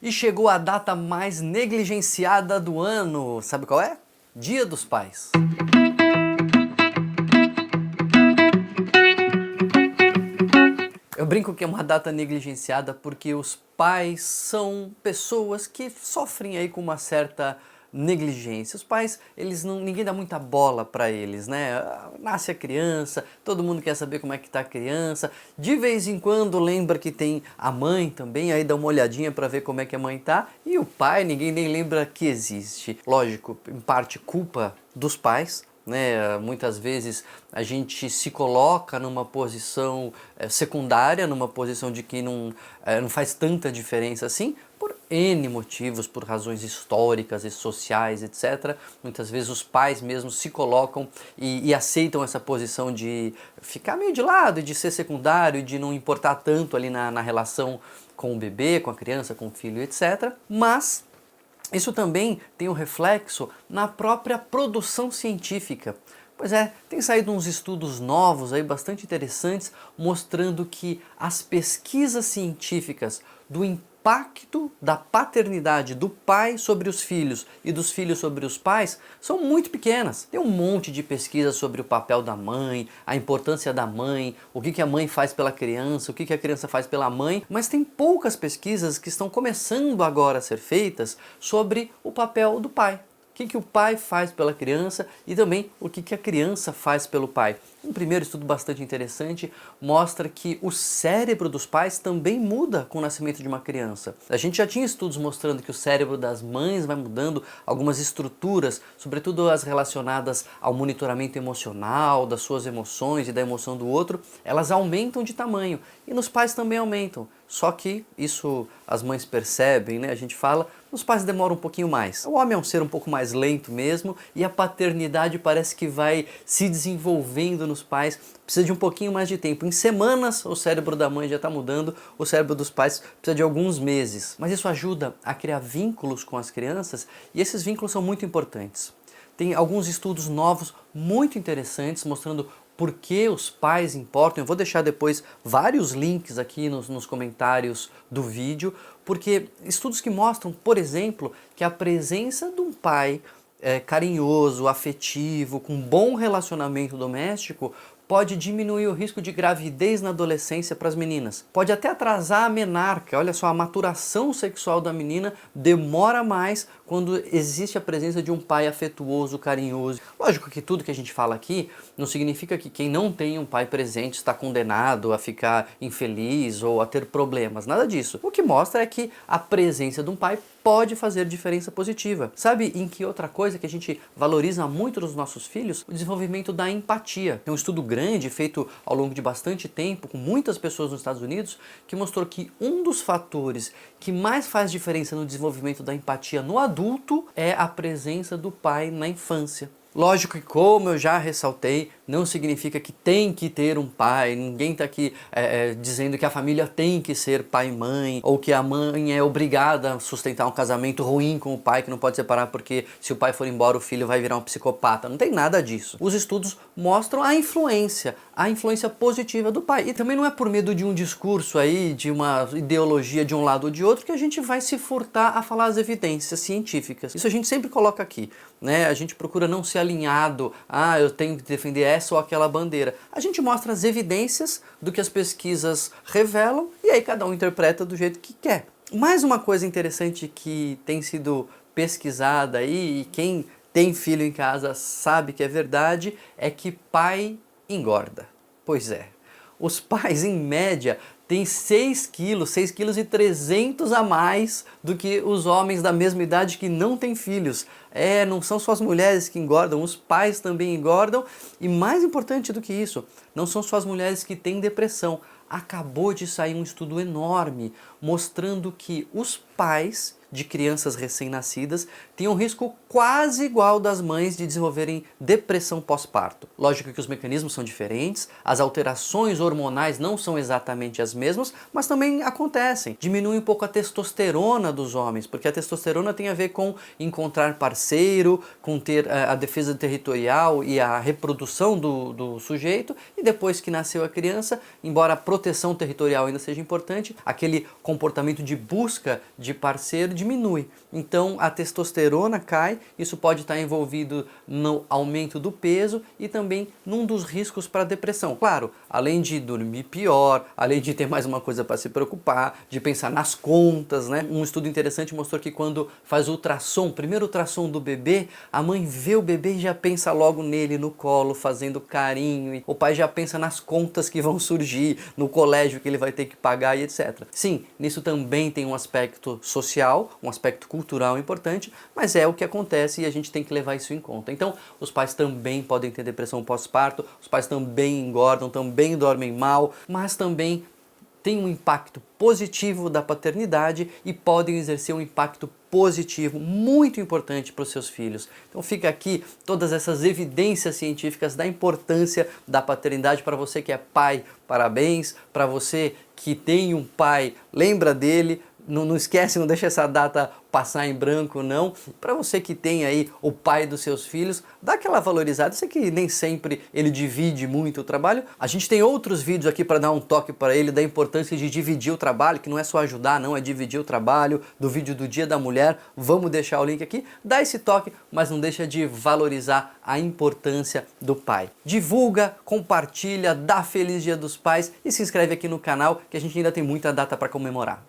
E chegou a data mais negligenciada do ano. Sabe qual é? Dia dos Pais. Eu brinco que é uma data negligenciada porque os pais são pessoas que sofrem aí com uma certa negligência. Os pais, ninguém dá muita bola para eles, né? Nasce a criança, todo mundo quer saber como é que tá a criança. De vez em quando lembra que tem a mãe também, aí dá uma olhadinha para ver como é que a mãe tá. E o pai, ninguém nem lembra que existe. Lógico, em parte culpa dos pais, né? Muitas vezes a gente se coloca numa posição secundária, numa posição de que não faz tanta diferença assim, por N motivos, por razões históricas e sociais, etc. Muitas vezes os pais mesmo se colocam e aceitam essa posição de ficar meio de lado, e de ser secundário, e de não importar tanto ali na relação com o bebê, com a criança, com o filho, etc. Mas isso também tem um reflexo na própria produção científica. Pois é, tem saído uns estudos novos aí bastante interessantes mostrando que as pesquisas científicas do impacto da paternidade do pai sobre os filhos e dos filhos sobre os pais são muito pequenas. Tem um monte de pesquisas sobre o papel da mãe, a importância da mãe, o que a mãe faz pela criança, o que a criança faz pela mãe, mas tem poucas pesquisas que estão começando agora a ser feitas sobre o papel do pai. O que o pai faz pela criança e também o que a criança faz pelo pai. Um primeiro estudo bastante interessante mostra que o cérebro dos pais também muda com o nascimento de uma criança. A gente já tinha estudos mostrando que o cérebro das mães vai mudando, algumas estruturas, sobretudo as relacionadas ao monitoramento emocional, das suas emoções e da emoção do outro, elas aumentam de tamanho e nos pais também aumentam. Só que isso as mães percebem, né? A gente fala, os pais demoram um pouquinho mais. O homem é um ser um pouco mais lento mesmo e a paternidade parece que vai se desenvolvendo nos pais, precisa de um pouquinho mais de tempo. Em semanas o cérebro da mãe já está mudando, o cérebro dos pais precisa de alguns meses. Mas isso ajuda a criar vínculos com as crianças e esses vínculos são muito importantes. Tem alguns estudos novos muito interessantes mostrando por que os pais importam. Eu vou deixar depois vários links aqui nos comentários do vídeo, porque estudos que mostram, por exemplo, que a presença de um pai carinhoso, afetivo, com bom relacionamento doméstico, pode diminuir o risco de gravidez na adolescência para as meninas. Pode até atrasar a menarca. Olha só, a maturação sexual da menina demora mais quando existe a presença de um pai afetuoso, carinhoso. Lógico que tudo que a gente fala aqui não significa que quem não tem um pai presente está condenado a ficar infeliz ou a ter problemas. Nada disso. O que mostra é que a presença de um pai pode fazer diferença positiva. Sabe em que outra coisa que a gente valoriza muito nos nossos filhos? O desenvolvimento da empatia. Tem um estudo grande feito ao longo de bastante tempo com muitas pessoas nos Estados Unidos que mostrou que um dos fatores que mais faz diferença no desenvolvimento da empatia no adulto é a presença do pai na infância. Lógico que, como eu já ressaltei, não significa que tem que ter um pai, ninguém está aqui dizendo que a família tem que ser pai e mãe, ou que a mãe é obrigada a sustentar um casamento ruim com o pai, que não pode separar porque se o pai for embora o filho vai virar um psicopata, não tem nada disso. Os estudos mostram a influência positiva do pai. E também não é por medo de um discurso aí, de uma ideologia de um lado ou de outro, que a gente vai se furtar a falar as evidências científicas. Isso a gente sempre coloca aqui, né? A gente procura não ser alinhado, eu tenho que defender essa ou aquela bandeira. A gente mostra as evidências do que as pesquisas revelam e aí cada um interpreta do jeito que quer. Mais uma coisa interessante que tem sido pesquisada aí, e quem tem filho em casa sabe que é verdade, é que pai engorda. Pois é, os pais em média têm 6 quilos, 6,3 kg a mais do que os homens da mesma idade que não têm filhos. Não são só as mulheres que engordam, os pais também engordam. E mais importante do que isso, não são só as mulheres que têm depressão. Acabou de sair um estudo enorme mostrando que os pais de crianças recém-nascidas têm um risco quase igual das mães de desenvolverem depressão pós-parto. Lógico que os mecanismos são diferentes, as alterações hormonais não são exatamente as mesmas, mas também acontecem. Diminui um pouco a testosterona dos homens, porque a testosterona tem a ver com encontrar parceiro, com ter a defesa territorial e a reprodução do sujeito, e depois que nasceu a criança, embora a proteção territorial ainda seja importante, aquele comportamento de busca de parceiro diminui. Então a testosterona cai, isso pode estar envolvido no aumento do peso e também num dos riscos para depressão. Claro, além de dormir pior, além de ter mais uma coisa para se preocupar, de pensar nas contas, né? Um estudo interessante mostrou que quando faz o ultrassom, primeiro ultrassom do bebê, a mãe vê o bebê e já pensa logo nele no colo, fazendo carinho, e o pai já pensa nas contas que vão surgir, no colégio que ele vai ter que pagar e etc. Sim, nisso também tem um aspecto social, um aspecto cultural importante, mas é o que acontece e a gente tem que levar isso em conta. Então, os pais também podem ter depressão pós-parto, os pais também engordam, também dormem mal, mas também tem um impacto positivo da paternidade e podem exercer um impacto positivo muito importante para os seus filhos. Então fica aqui todas essas evidências científicas da importância da paternidade. Para você que é pai, parabéns. Para você que tem um pai, lembra dele. Não esquece, não deixa essa data passar em branco, não. Para você que tem aí o pai dos seus filhos, dá aquela valorizada. Eu sei que nem sempre ele divide muito o trabalho. A gente tem outros vídeos aqui para dar um toque para ele da importância de dividir o trabalho, que não é só ajudar, não, é dividir o trabalho, do vídeo do Dia da Mulher. Vamos deixar o link aqui. Dá esse toque, mas não deixa de valorizar a importância do pai. Divulga, compartilha, dá Feliz Dia dos Pais e se inscreve aqui no canal que a gente ainda tem muita data para comemorar.